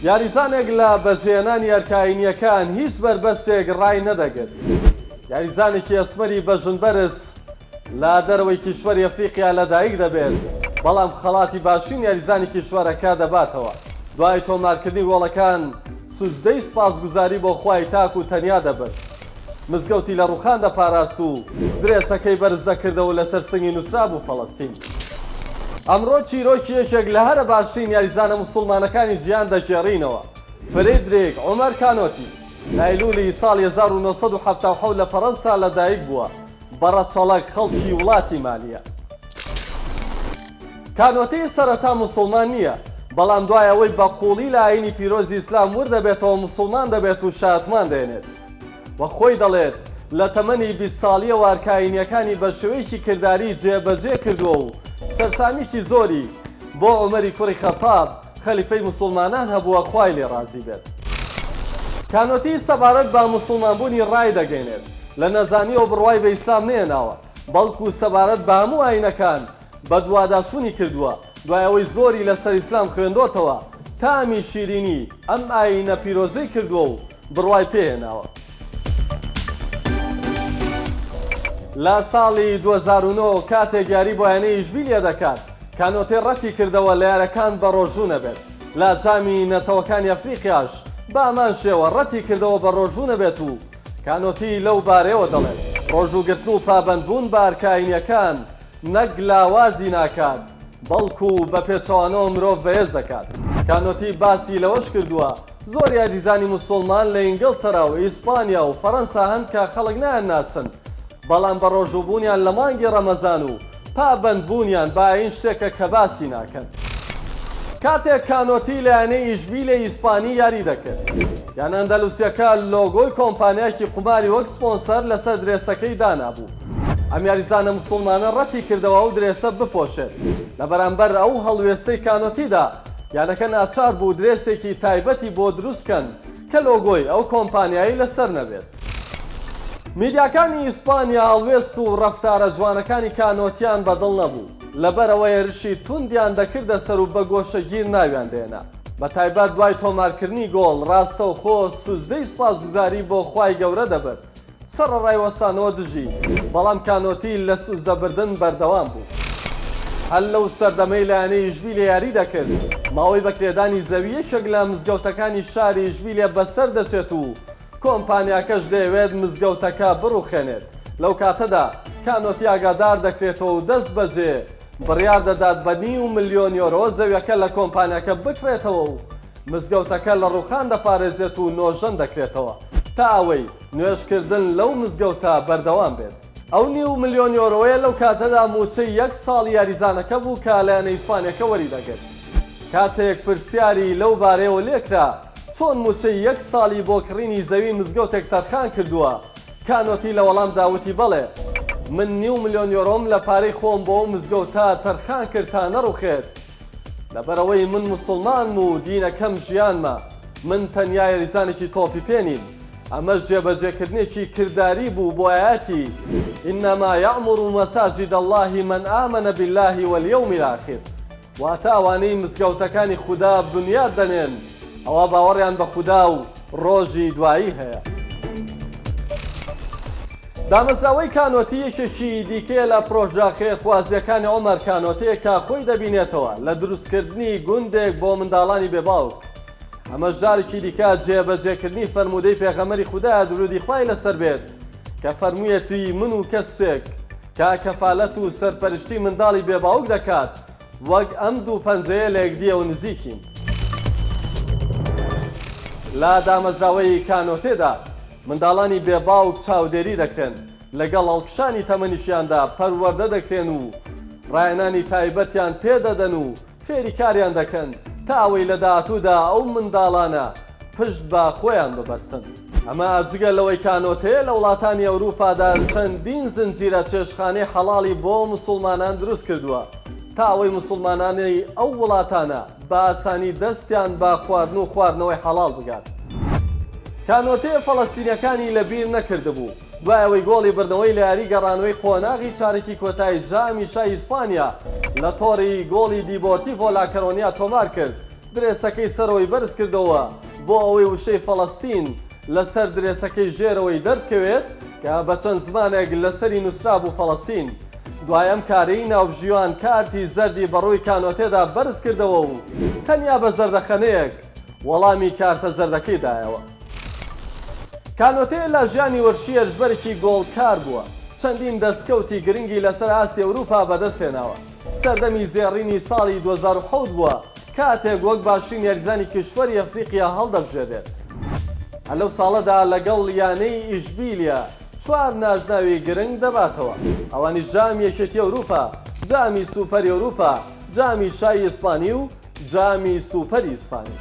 یاریزانێک لە بەجێهێنانی ئەرکاینیەکان هیچ بربەستێک ڕای نەدەگرت. یاریزانێکی ئەسمەری بەژنبەرز لە دەرەوەی کیشوەری ئەفریقیا لەدایک دەبێت، بەڵام خەڵاتی باشین یاریزانی کیشوەرەکە دەباتەوە. دوای تۆمارکردنی گۆڵەکان سوزدەی سوپاسگوزاری بۆ خوای تاک و تەنیا دەبێت. مزگەوتی لە ڕووخان دەپاراست و درێسەکەی بەرز دەکردەوە لەسەر سنگی نووسرا بوو فەڵەستین. ئەمڕۆ چیرۆکی یەکێک لە هەرە باشترین یاریزانە موسڵمانەکانی جیهان دەگێڕینەوە. فرێدریک عۆمەر کانۆتی لە ئەیلولی ساڵی 1970 لە فەڕەنسا لەدایک بووە، بەڕەچەڵەک خەڵکی وڵاتی مالیە. کانۆتی سەرەتا موسڵمان نییە، بەڵام دوای ئەوەی بە قوڵی لە ئاینی پیرۆزی ئیسلام وردەبێتەوە موسڵمان دەبێت و شاتمان دێنێت. وە خۆی دەڵێت لە تەمەنی 20 ساڵیەوە ئەرکاینیەکانی بە شێوەیەکی کردداری جێبەجێ کردووە و سەرسامیکی زۆری بۆ عومەری کوڕی خەتاب خەلیفەی موسڵمانان هەبووە، خوای لێ ڕازی بێت. کانۆتی سەبارەت بە موسڵمانبوونی ڕای دەگەێنێت، لە نەزانیەوە بڕوای بە ئیسلام نێناوە، بەڵکو سەبارەت بە هەموو ئاینەکان بە دوواداچوونی کردووە. دوای ئەوەی زۆری لەسەر ئیسلام خوێندۆتەوە، تامی شیرینی ئەم ئاینە پیرۆزەی کردووە و بڕوای پێهێناوە. لە ساڵی 2009 کاتێک یاری بۆ یانەی ئیشبیلیە دەکات، کانۆتی ڕەتی کردەوە لە یارەکان بە ڕۆژوو نەبێت. لە جامی نەتەوەکانی ئەفریقیاش بە ئەمان شێوە ڕەتی کردەوە بە ڕۆژوو نەبێت و کانۆتی لەو بارەیەوە دەڵێت ڕۆژووگرتن و پابەندبوون بە ئەرکاینیەکان نەک لاوازی ناکات، بەڵکو بە پێچەوانەوە مرۆڤ بەهێز دەکات. کانۆتی باسی لەوەش کردووە زۆر یاریزانی موسڵمان لە ئینگلتەرا و ئیسپانیا و فەڕەنسا هەن کە خەڵک نایانناسن، بەڵام بە ڕۆژووبوونیان لە مانگی ڕەمەزان و پابەندبوونیان با ئین شتێکە کە باسی ناکەن. کاتێک کانۆتی لە یانەی ئیشبیلە ئیسپانی یاری دەکرد، یان ئەندەلوسیەکە لۆگۆی کۆمپانیایەکی قوماری وەک سپۆنسەر لەسەر درێسەکەی دانابوو. ئەم یاریزانە موسڵمانە ڕەتی کردەوە ئەو درێسە بپۆشێت. لە بەرامبەر ئەو هەڵوێستەی کانۆتیدا یانەکە ناچار بوو درێسێکی تایبەتی بۆ دروستکەن کە لۆگۆی ئەو کۆمپانیایی لەسەر نەبێت. میدیاکانی ئیسپانیا هەڵوێست و ڕەفتارە جوانەکانی کانۆتیان بەدڵ نەبوو، لەبەرەوەی هێرشی توندیان دەکردە سەر و بە گۆشەگیر ناویان دێنا. بە تایبەت دوای تۆمارکردنی گۆڵ ڕاستەوخۆ سوزدەی سوپاسگوزاری بۆ خوای گەورە دەبێت. سەرڕای وەسانەوە دژی، بەڵام کانۆتی لە سوزدەبردن بەردەوام بوو. هەر لەو سەردەمەی لە یانەی ئیشبیلە یاری دەکرد، ماوەی بەکرێدانی زەوی یەکێک لە مزگەوتەکانی شاری ئیشبیلە بەسەر دەچێت و کۆمپانیاکەش دەیەوێت مزگەوتەکە بڕوخێنێت. لەو کاتەدا کانۆتی ئاگادار دەکرێتەوە و دەست بەجێ بڕیار دەدات بە 9 ملیۆن یۆرۆ زەویەکە لە کۆمپانیاکە بکرێتەوە و مزگەوتەکە لە ڕووخان دەپارێزێت و نۆژەن دەکرێتەوە تا ئەوەی نوێژکردن لەو مزگەوتە بەردەوام بێت. ئەو 9 ملیۆن یۆرۆیە لەو کاتەدا موچەی 1 ساڵ یاریزانەکە بوو کە لە یانەی ئیسپانیەکە وەری دەگرت. کاتێک پرسیاری لەو بارەیەوە لێکرا چۆن موچەی 1 ساڵی بۆ کڕینی زەوی مزگەوتێک تەرخان کردووە، کانۆتی لە وەڵام داوتی بەڵێ من 9 ملیۆن یۆرۆم لە پارەی خۆم بۆ مزگەوتە تەرخان کرد تا نەڕوخێت. لەبەرەوەی من موسڵمانم و دینەکەم ژیانمە، من تەنیا یاریزانێکی تۆپی پێنیم. ئەمەش جێبەجێکردنێکی کردداری بوو بۆ ئاەتی ئینەما یەعموڕ مەساجید الله من ئامەنە بالله واليوم الآخر، واتە ئەوانەی مزگەوتەکانی خودا بنیاد دەنێن ئەوە باوەڕیان بە خودا و ڕۆژی دوایی هەیە. دامەزراوەی کانۆتی یەکێکی دیکەیە لە پرۆژە خێرخوازیەکانی عۆمەر کانۆتەیە کە خۆی دەبینێتەوە لە دروستکردنی گوندێک بۆ منداڵانی بێباوک. ئەمە ژارێکی دیکە جێبەجێکردنی فەرمودەی پێغەمبەری خودایە درودی خوای لەسەر بێت کە فەرموویەتی من و کەسێک کە کەفالەت و سەرپەرشتی منداڵی بێباوک دەکات وەک ئەم دوو پەنجەیە لە یەکدیەوە نزیکین. لە دامەزراوەی کانۆتێدا منداڵانی بێباوک چاودێری دەکرێن، لەگەڵ هەڵکشانی تەمەنیشیاندا پەروەردە دەکرێن و ڕایەنانی تایبەتیان پێدەدەن و فێری کاریان دەکەن تا ئەوەی لە داهاتوودا ئەو منداڵانە پشت بە خۆیان ببەستن. ئەمە جگە لەوەی کانۆتەیە لە وڵاتانی ئەوروپادا چەندین زنجیرە چێشخانەی حەڵاڵی بۆ موسڵمانان دروست کردووە تا ئەوەی موسڵمانانی ئەو وڵاتانە بە ئاسانی دەستیان بە خواردن و خواردنەوەی حەڵاڵ بگات. کانۆتەیە فەڵەستینیەکانی لەبیر نەکردبوو دوای ئەوەی گۆڵی بردنەوەی لە یاری گەڕانەوەی قۆناغی چارێکی کۆتایی جامی شای ئیسپانیا لە تۆڕی گۆڵی دیبۆرتیڤۆ لا کەرۆنیا تۆمار کرد درێسەکەی سەرەوەی بەرز کردەوە بۆ ئەوەی وشەی فەڵەستین لەسەر درێسەکەی ژێرەوەی دەرکەوێت کە بە چەند زمانێک لەسەری نووسرا بوو فەڵەستین. دوایەم کارەی ناوژیوان کارتی زەردی بەڕووی کانۆتێدا بەرز کردەوە و تەنیا بە زەردەخەنەیەک وەڵامی کارتە زەردەکەی دایەوە. کانۆتێ لە ژیانی وەرشی هێرشبەرێکی گۆڵکار بووە، چەندین دەستکەوتی گرنگی لەسەر ئاسی ئەوروپا بەدەستێناوە. سەردەمی زێڕینی ساڵی 2007 بووە کاتێک وەک باشترین یاریزانی کشوەری ئەفریقیا هەڵدەبژێرێت. لەو ساڵەدا لەگەڵ یانەی ئیشبیلیا 4 نازناوی گرنگ دەباتەوە، ئەوانیش جامی یەکێتی ئەوروپا، جامی سوپەری ئەوروپا، جامی شای ئیسپانی و جامی سوپەری ئیسپانی.